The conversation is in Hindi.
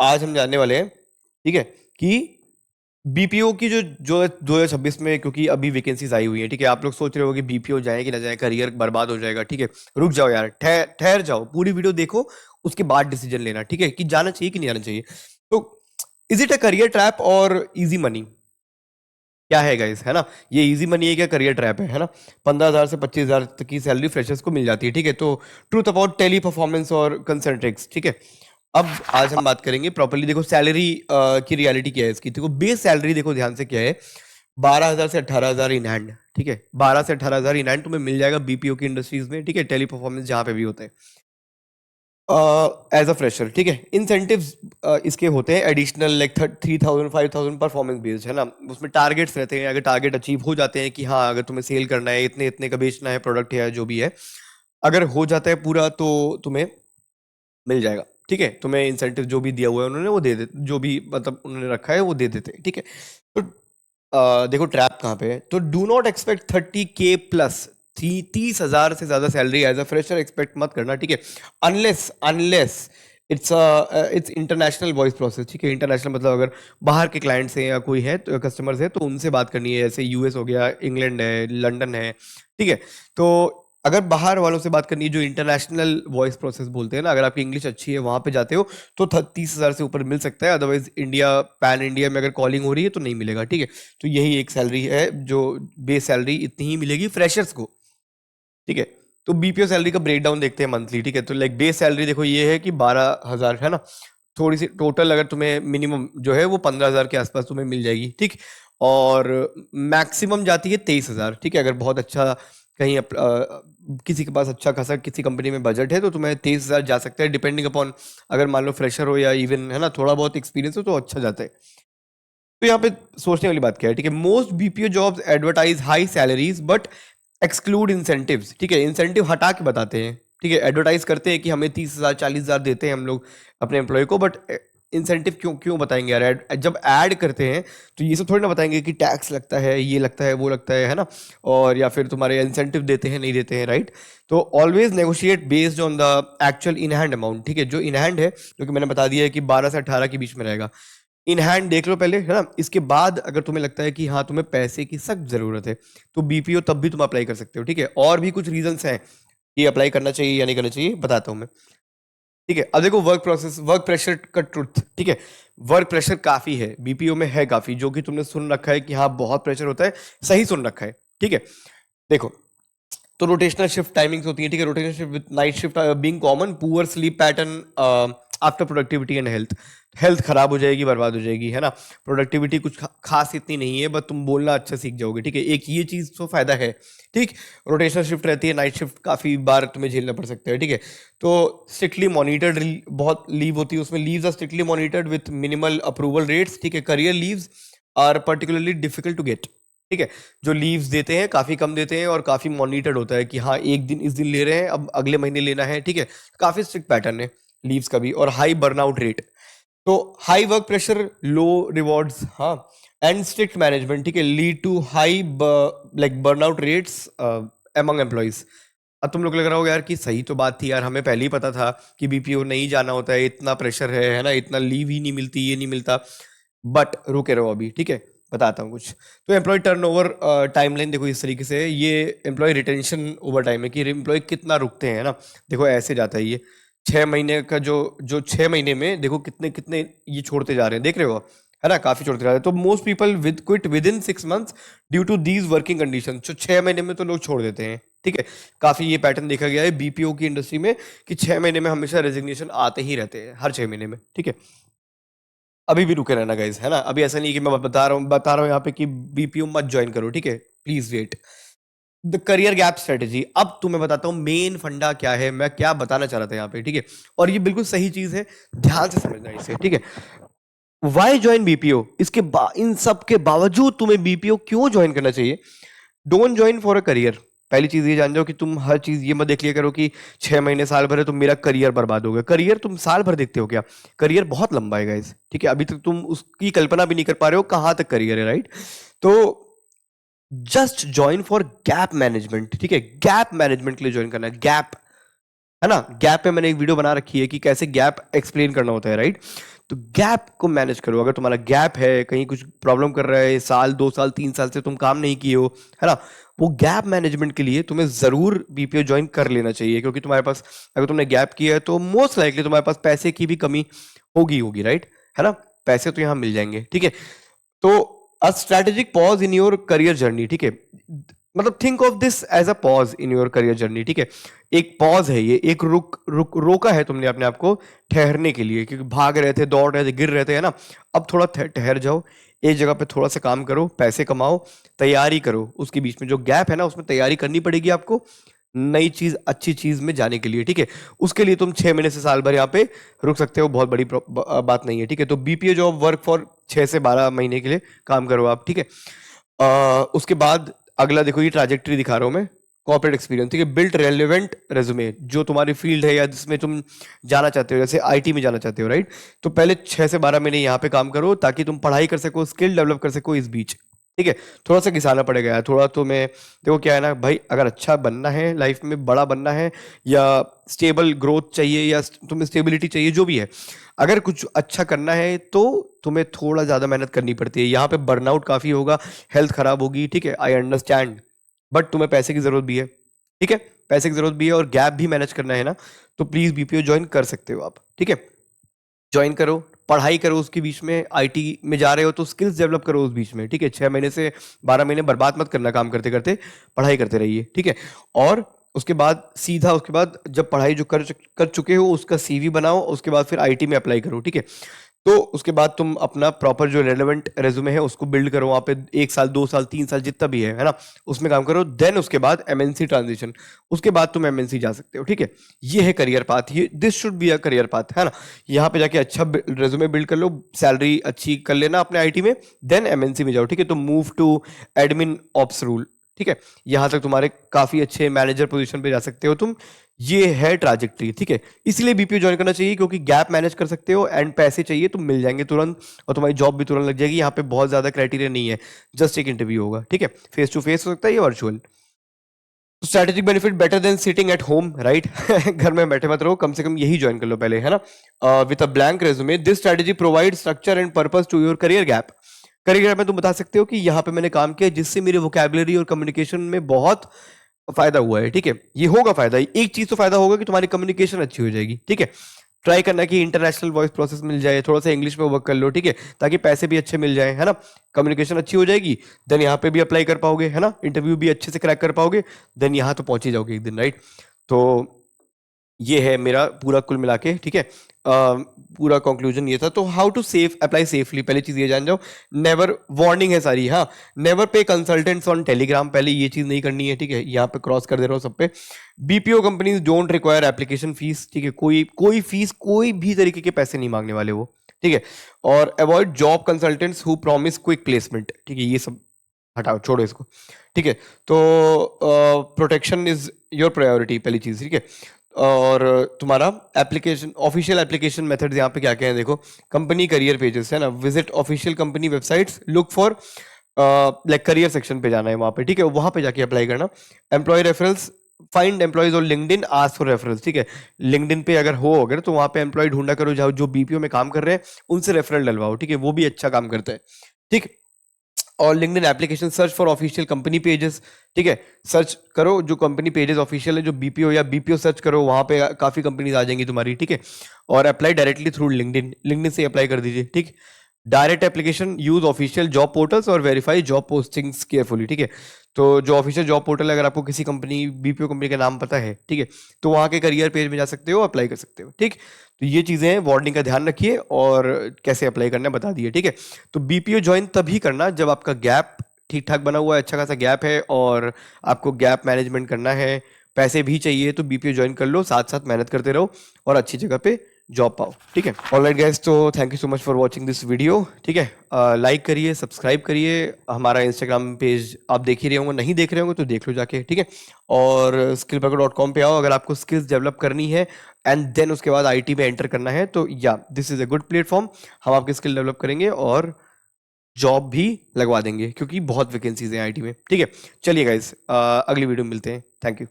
आज हम जानने वाले हैं, ठीक है, कि बीपीओ की जो जो 2026 में, क्योंकि अभी वैकेंसीज आई हुई है, ठीक है। आप लोग सोच रहे हो कि बीपीओ जाए कि ना जाए, करियर बर्बाद हो जाएगा, ठीक है। रुक जाओ यार, ठहर ठहर जाओ, पूरी वीडियो देखो, उसके बाद डिसीजन लेना, ठीक है, कि जाना चाहिए कि नहीं जाना चाहिए। तो is it a career trap और इजी मनी? क्या है गाइस, है ना? ये इजी मनी है क्या करियर ट्रैप है ना? 15,000 से 25,000 तक की सैलरी फ्रेशर्स को मिल जाती है, ठीक है। तो ट्रूथ अबाउट टेली परफॉर्मेंस और कंसंट्रिक्स, ठीक है। अब आज हम बात करेंगे प्रॉपर्ली। देखो सैलरी की रियलिटी क्या है इसकी। देखो बेस सैलरी देखो ध्यान से क्या है, 12,000 से 18,000 इन हैंड, ठीक है। 12 से 18,000 इन हैंड तुम्हें मिल जाएगा बीपीओ की इंडस्ट्रीज में, ठीक है। टेली परफॉर्मेंस जहां पे भी होता है एज अ फ्रेशर, ठीक है। इंसेंटिव्स इसके होते हैं एडिशनल, लाइक 3,000 5,000 परफॉर्मेंस बेस्ड, है ना। उसमें टारगेट्स रहते हैं, अगर टारगेट अचीव हो जाते हैं कि हाँ अगर तुम्हें सेल करना है, इतने इतने का बेचना है प्रोडक्ट या जो भी है, अगर हो जाता है पूरा तो तुम्हें मिल जाएगा, ठीक है। तुम्हें इंसेंटिव जो भी दिया हुआ है उन्होंने वो दे देते, जो भी मतलब उन्होंने रखा है वो दे देते हैं, ठीक है। तो देखो ट्रैप कहाँ पे है। तो do not expect 30K plus, 30,000 से ज्यादा salary as a fresher expect मत करना, ठीक है। Unless unless it's international voice process, ठीक है। इंटरनेशनल मतलब अगर बाहर के क्लाइंट्स हैं या कोई है तो कस्टमर्स है तो उनसे बात करनी है, जैसे यूएस हो गया, इंग्लैंड है, लंदन है, ठीक है। तो अगर बाहर वालों से बात करनी है जो इंटरनेशनल वॉइस प्रोसेस बोलते हैं ना, अगर आपकी इंग्लिश अच्छी है वहां पे जाते हो तो 30,000 से ऊपर मिल सकता है। अदरवाइज इंडिया, पैन इंडिया में अगर कॉलिंग हो रही है तो नहीं मिलेगा, ठीक है। तो यही एक सैलरी है जो बेस सैलरी इतनी ही मिलेगी फ्रेशर्स को, ठीक है। तो बीपीओ सैलरी का ब्रेकडाउन देखते हैं मंथली, ठीक है। तो लाइक बेस सैलरी देखो ये है कि 12,000, है ना। थोड़ी सी टोटल अगर तुम्हें मिनिमम जो है वो 15,000 के आसपास तुम्हें मिल जाएगी, ठीक। और मैक्सिमम जाती है 23,000, ठीक है। अगर बहुत अच्छा कहीं किसी के पास अच्छा खासा किसी कंपनी में बजट है तो तुम्हें 23,000 जा सकता है, डिपेंडिंग अपॉन अगर मान लो फ्रेशर हो या इवन, है ना, थोड़ा बहुत एक्सपीरियंस हो तो अच्छा जाता है। तो यहाँ पे सोचने वाली बात क्या है, ठीक है। Most BPO jobs advertise high salaries but exclude incentives, ठीक है। इंसेंटिव हटा के बताते हैं, ठीक है। एडवर्टाइज करते हैं कि हमें 30,000 40,000 देते हैं हम लोग अपने एम्प्लॉय को, बट इंसेंटिव क्यों क्यों बताएंगे यार? जब ऐड करते हैं तो ये सब थोड़ी ना बताएंगे कि टैक्स लगता है, ये लगता है, वो लगता है ना। और या फिर तुम्हारे इंसेंटिव देते हैं नहीं देते हैं, राइट। तो always negotiate based on the actual in hand amount, ठीक है। जो इन हैंड है, क्योंकि मैंने बता दिया है कि 12 से 18 के बीच में रहेगा। इन हैंड देख लो पहले, है ना। इसके बाद अगर तुम्हें लगता है कि हाँ तुम्हें पैसे की सख्त जरूरत है तो बीपीओ तब भी तुम अप्लाई कर सकते हो, ठीक है। और भी कुछ रीजंस हैं कि अप्लाई करना चाहिए या नहीं करना चाहिए, बताता हूँ मैं, ठीक है। अब देखो वर्क प्रोसेस, वर्क प्रेशर का ट्रुथ, ठीक है। वर्क प्रेशर काफी है बीपीओ में, है काफी, जो कि तुमने सुन रखा है कि हाँ बहुत प्रेशर होता है, सही सुन रखा है, ठीक है। देखो, तो रोटेशनल शिफ्ट टाइमिंग्स होती है, ठीक है। Rotational shift with night shift being common, poor sleep pattern after productivity and health. Health खराब हो जाएगी, बर्बाद हो जाएगी, है ना। प्रोडक्टिविटी कुछ खास इतनी नहीं है, बस तुम बोलना अच्छा सीख जाओगे, ठीक है। एक ये चीज तो फायदा है, ठीक। रोटेशनल शिफ्ट रहती है, नाइट शिफ्ट काफी बार तुम्हें झेलना पड़ सकता है, ठीक है। तो स्ट्रिक्टली मॉनिटर्ड बहुत लीव होती है उसमें, leaves are strictly monitored with minimal approval rates, ठीक है। Career leaves are particularly difficult to get, ठीक है। जो लीव्स देते हैं काफी कम देते हैं और काफी मॉनिटर्ड होता है कि हाँ एक दिन इस दिन ले रहे हैं, अब अगले महीने लेना है, ठीक है। काफी स्ट्रिक्ट पैटर्न है लीव्स का भी। और हाई बर्नआउट रेट, तो high work pressure, low rewards, हाँ, एंड स्ट्रिक्ट मैनेजमेंट, ठीक है, lead to high like burnout rates among employees. अब तुम लोग लग रहा होगा यार कि सही तो बात थी यार, हमें पहले ही पता था कि बीपीओ नहीं जाना होता है, इतना प्रेशर है ना, इतना लीव ही नहीं मिलती, ये नहीं मिलता। बट रुके रहो अभी, ठीक है, बताता हूँ कुछ। तो एम्प्लॉय टर्नओवर टाइमलाइन देखो इस तरीके से है। ये एम्प्लॉय रिटेंशन ओवर टाइम है कि एम्प्लॉय कितना रुकते हैं ना। देखो ऐसे जाता है ये 6 महीने का, जो जो 6 महीने में देखो कितने कितने ये छोड़ते जा रहे हैं, देख रहे हो, है ना, काफी छोड़ते जा रहे हैं। तो most people with quit within 6 months due to these working condition. जो 6 महीने में तो लोग छोड़ देते हैं, ठीक है। काफी ये पैटर्न देखा गया है बीपीओ की इंडस्ट्री में कि 6 महीने में हमेशा रेजिग्नेशन आते ही रहते हैं, हर 6 महीने में, ठीक है। अभी भी रुके रहना गाइस, है ना। अभी ऐसा नहीं कि मैं बता रहा हूँ यहाँ पे कि बीपीओ मत ज्वाइन करो, ठीक है। Please wait. The career gap strategy, अब तुम्हें बताता हूँ मेन फंडा क्या है, मैं क्या बताना चाह रहा था यहाँ पे, ठीक है। और ये बिल्कुल सही चीज है, ध्यान से समझना इसे, ठीक है। वाई ज्वाइन बीपीओ, इन सब के बावजूद तुम्हें बीपीओ क्यों ज्वाइन करना चाहिए? Don't join for a career. पहली चीज ये जान जाओ कि तुम हर चीज ये मत देख लिया करो कि 6 महीने साल भर है तो मेरा करियर बर्बाद हो गया। करियर तुम साल भर देखते हो क्या? करियर बहुत लंबा है गाइस, ठीक है। अभी तक तुम उसकी कल्पना भी नहीं कर पा रहे हो कहां तक करियर है, राइट। तो just join for gap management, ठीक है। गैप मैनेजमेंट के लिए ज्वाइन करना है, गैप, है ना। गैप पे मैंने एक वीडियो बना रखी है कि कैसे गैप एक्सप्लेन करना होता है, राइट। तो गैप को मैनेज करो। अगर तुम्हारा गैप है, कहीं कुछ प्रॉब्लम कर रहा है, साल 2 साल 3 साल से तुम काम नहीं किए हो, है ना, वो गैप मैनेजमेंट के लिए तुम्हें जरूर बीपीओ ज्वाइन कर लेना चाहिए। क्योंकि तुम्हारे पास, अगर तुमने गैप किया है तो मोस्ट लाइकली तुम्हारे पास पैसे की भी कमी होगी, राइट, है ना। पैसे तो यहाँ मिल जाएंगे, ठीक है। तो a strategic pause in your career journey, ठीक है, मतलब think of this as a pause in your career journey, ठीक है। एक पॉज है ये, एक रोका है तुमने अपने आप को ठहरने के लिए, क्योंकि भाग रहे थे, दौड़ रहे थे, गिर रहे थे, है ना। अब थोड़ा ठहर जाओ, एक जगह पे थोड़ा सा काम करो, पैसे कमाओ, तैयारी करो। उसके बीच में जो गैप है ना, उसमें तैयारी करनी पड़ेगी आपको नई चीज, अच्छी चीज में जाने के लिए, ठीक है। उसके लिए तुम 6 महीने से साल भर यहाँ पे रुक सकते हो, बहुत बड़ी बात नहीं है, ठीक है। तो बीपीओ जॉब वर्क फॉर 6 से 12 महीने के लिए काम करो आप, ठीक है। उसके बाद अगला देखो, ये ट्रैजेक्टरी दिखा रहा हूं मैं, कॉर्पोरेट एक्सपीरियंस, ठीक है। बिल्ट रेलेवेंट रेज्यूमे, जो तुम्हारी फील्ड है या जिसमें तुम जाना चाहते हो, जैसे आईटी में जाना चाहते हो, राइट। तो पहले 6 से 12 महीने यहाँ पे काम करो, ताकि तुम पढ़ाई कर सको, स्किल डेवलप कर सको इस बीच, ठीक है। थोड़ा सा घिसाना पड़ेगा यार, थोड़ा तो मैं, देखो क्या है ना भाई, अगर अच्छा बनना है लाइफ में, बड़ा बनना है, या स्टेबल ग्रोथ चाहिए, या तुम्हें स्टेबिलिटी चाहिए, जो भी है, अगर कुछ अच्छा करना है तो तुम्हें थोड़ा ज्यादा मेहनत करनी पड़ती है। यहाँ पे बर्नआउट काफी होगा, हेल्थ खराब होगी, ठीक है, आई अंडरस्टैंड। बट तुम्हें पैसे की जरूरत भी है, ठीक है, पैसे की जरूरत भी है, और गैप भी मैनेज करना है ना, तो प्लीज बीपीओ ज्वाइन कर सकते हो आप, ठीक है। ज्वाइन करो, पढ़ाई करो, उसके बीच में आईटी में जा रहे हो तो स्किल्स डेवलप करो उस बीच में, ठीक है। 6 महीने से 12 महीने बर्बाद मत करना काम करते करते, पढ़ाई करते रहिए, ठीक है। और उसके बाद सीधा, उसके बाद जब पढ़ाई जो कर चुके हो उसका सीवी बनाओ, उसके बाद फिर आईटी में अप्लाई करो, ठीक है। तो उसके बाद तुम अपना प्रॉपर जो रेलेवेंट रेज्यूमे है उसको बिल्ड करो, वहां पे 1 साल 2 साल 3 साल जितना भी है ना, उसमें काम करो। देन उसके बाद एमएनसी ट्रांजिशन, उसके बाद तुम एमएनसी जा सकते हो, ठीक है। ये है करियर पाथ, ये this should be a career path, है ना। यहाँ पे जाके अच्छा रेज्यूमे बिल्ड कर लो, सैलरी अच्छी कर लेना अपने आईटी में, देन एमएनसी में जाओ, ठीक है। तो move to admin ops role, ठीक है। यहां तक तुम्हारे काफी अच्छे मैनेजर पोजीशन पे जा सकते हो तुम। ये है ट्राजेक्टरी, ठीक है। इसलिए बीपीओ ज्वाइन करना चाहिए, क्योंकि गैप मैनेज कर सकते हो, एंड पैसे चाहिए तो मिल जाएंगे तुरंत, और तुम्हारी जॉब भी तुरंत लग जाएगी। यहाँ पे बहुत ज्यादा क्राइटेरिया नहीं है, जस्ट एक इंटरव्यू होगा, ठीक है। फेस टू फेस हो सकता है या virtual. Strategic benefit better than sitting at home, right. घर में बैठे मत रहो, कम से कम यही ज्वाइन कर लो पहले, है ना। With a blank resume, this strategy provide structure and purpose to your career gap. Career gap में तुम बता सकते हो कि यहाँ पे मैंने काम किया जिससे मेरे वोकैबुलरी और कम्युनिकेशन में बहुत फायदा हुआ है, ठीक है। ये होगा फायदा, एक चीज तो फायदा होगा कि तुम्हारी कम्युनिकेशन अच्छी हो जाएगी, ठीक है। ट्राई करना कि इंटरनेशनल वॉइस प्रोसेस मिल जाए, थोड़ा सा इंग्लिश में वर्क कर लो, ठीक है, ताकि पैसे भी अच्छे मिल जाए, है ना। कम्युनिकेशन अच्छी हो जाएगी, देन यहाँ पे भी अप्लाई कर पाओगे, है ना, इंटरव्यू भी अच्छे से क्रैक कर पाओगे, देन यहाँ तो पहुंच ही जाओगे एक दिन, राइट। तो ये है मेरा पूरा कुल मिला के, ठीक है। पूरा कंक्लूजन ये था। तो how to safe apply safely, पहली चीज ये जान जाओ, नेवर, वार्निंग है सारी, हाँ, नेवर पे कंसल्टेंट्स ऑन टेलीग्राम, पहले ये चीज नहीं करनी है, ठीक है। यहाँ पे क्रॉस कर दे रहा हूँ सब पे। BPO companies don't require application fees, ठीक है, कोई फीस, कोई भी तरीके के पैसे नहीं मांगने वाले वो, ठीक है। और avoid job consultants who promise quick placement, ठीक है, ये सब हटाओ, छोड़ो इसको, ठीक है। तो प्रोटेक्शन इज योर प्रायोरिटी, पहली चीज, ठीक है। और तुम्हारा एप्लीकेशन, ऑफिशियल एप्लीकेशन मेथड्स यहाँ पे क्या क्या है देखो। कंपनी करियर पेजेस, है ना, visit official company websites, look for like career section पे जाना है वहां पे, ठीक है, वहां पे जाके अप्लाई करना। एम्प्लॉय रेफरेंस, फाइंड एम्प्लॉयज और लिंक्डइन, आस्क फॉर रेफरेंस, ठीक है। लिंक्डइन पे अगर तो वहां पे एम्प्लॉय ढूंढा करो, जाओ जो बीपीओ में काम कर रहे हैं उनसे रेफरल डलवाओ, ठीक है, वो भी अच्छा काम करता है, ठीक। और LinkedIn application, search for official company pages, ठीक है, सर्च करो जो कंपनी पेजेस ऑफिशियल है, जो बीपीओ या बीपीओ सर्च करो, वहां पे काफी कंपनीज आ जाएंगी तुम्हारी, ठीक है। और apply directly through LinkedIn, LinkedIn से अप्लाई कर दीजिए, ठीक। Direct application, use official job portals और वेरीफाई जॉब पोस्टिंग्स केयरफुली, ठीक है। तो जो ऑफिशियल जॉब पोर्टल है, अगर आपको किसी कंपनी, बीपीओ कंपनी का नाम पता है, ठीक है, तो वहां के करियर पेज में जा सकते हो, अप्लाई कर सकते हो, ठीक। तो ये चीजें हैं, वार्निंग का ध्यान रखिए, और कैसे अप्लाई करना है बता दिए, ठीक है। तो बीपीओ ज्वाइन तभी करना जब आपका गैप ठीक ठाक बना हुआ है, अच्छा खासा गैप है, और आपको गैप मैनेजमेंट करना है, पैसे भी चाहिए, तो बीपीओ ज्वाइन कर लो, साथ साथ मेहनत करते रहो और अच्छी जगह पे जॉब पाओ, ठीक है। ऑलराइट गाइस, तो thank you so much for watching this video, ठीक है। लाइक करिए, सब्सक्राइब करिए, हमारा इंस्टाग्राम पेज आप देख ही रहे होंगे, नहीं देख रहे होंगे तो देख लो जाके, ठीक है। और skillbugger.com पे आओ अगर आपको स्किल्स डेवलप करनी है, एंड देन उसके बाद आईटी में एंटर करना है, तो या this is a good platform. हम आपकी स्किल डेवलप करेंगे और जॉब भी लगवा देंगे, क्योंकि बहुत वैकेंसीज हैं आईटी में, ठीक है। चलिए गाइस, अगली वीडियो में मिलते हैं, थैंक यू।